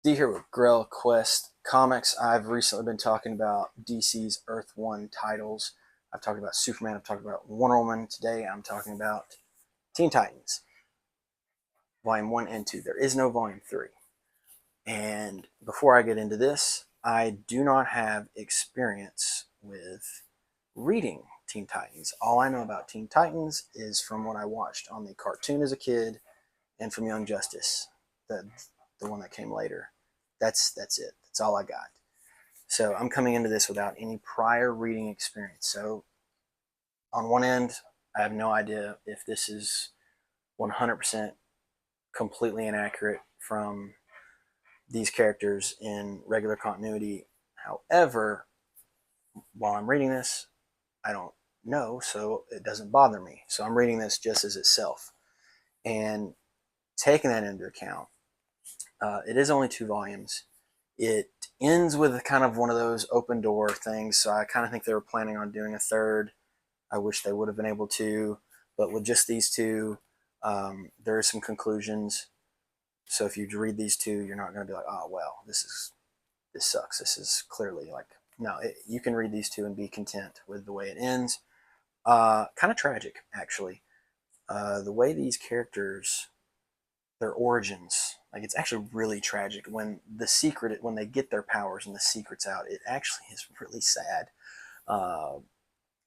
D here with Grell Quest Comics. I've recently been talking about DC's Earth One titles. I've talked about Superman, I've talked about Wonder Woman. Today I'm talking about Teen Titans, Volume 1 and 2. There is no Volume 3. And before I get into this, I do not have experience with reading Teen Titans. All I know about Teen Titans is from what I watched on the cartoon as a kid and from Young Justice, the one that came later. That's it. That's all I got. So I'm coming into this without any prior reading experience. So on one end, I have no idea if this is 100% completely inaccurate from these characters in regular continuity. However, while I'm reading this, I don't know, so it doesn't bother me. So I'm reading this just as itself. And taking that into account, it is only 2 volumes. It ends with kind of one of those open door things, so I kind of think they were planning on doing a third. I wish they would have been able to, but with just these two, there are some conclusions. So if you read these two, you're not going to be like, oh well, this sucks. This is clearly like no. You can read these two and be content with the way it ends. Kind of tragic, actually. The way these characters, their origins, like it's actually really tragic when they get their powers and the secret's out. It actually is really sad, uh,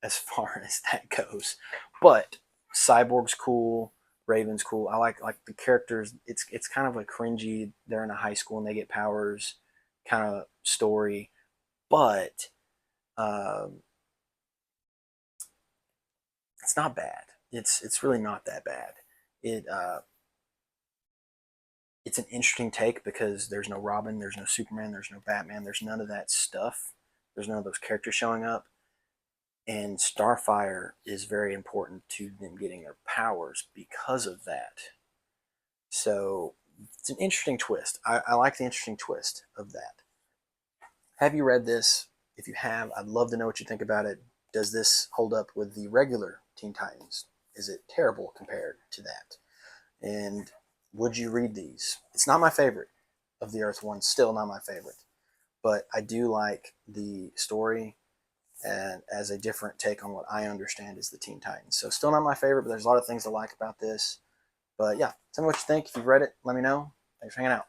as far as that goes. But Cyborg's cool, Raven's cool. I like the characters. It's kind of a cringy. They're in a high school and they get powers, kind of story. But um, it's not bad. It's really not that bad. It's an interesting take because there's no Robin, there's no Superman, there's no Batman, there's none of that stuff. There's none of those characters showing up. And Starfire is very important to them getting their powers because of that. So it's an interesting twist. I like the interesting twist of that. Have you read this? If you have, I'd love to know what you think about it. Does this hold up with the regular Teen Titans? Is it terrible compared to that? And would you read these? It's not my favorite of the Earth ones, still not my favorite. But I do like the story and as a different take on what I understand is the Teen Titans. So still not my favorite, but there's a lot of things I like about this. But yeah, tell me what you think. If you've read it, let me know. Thanks for hanging out.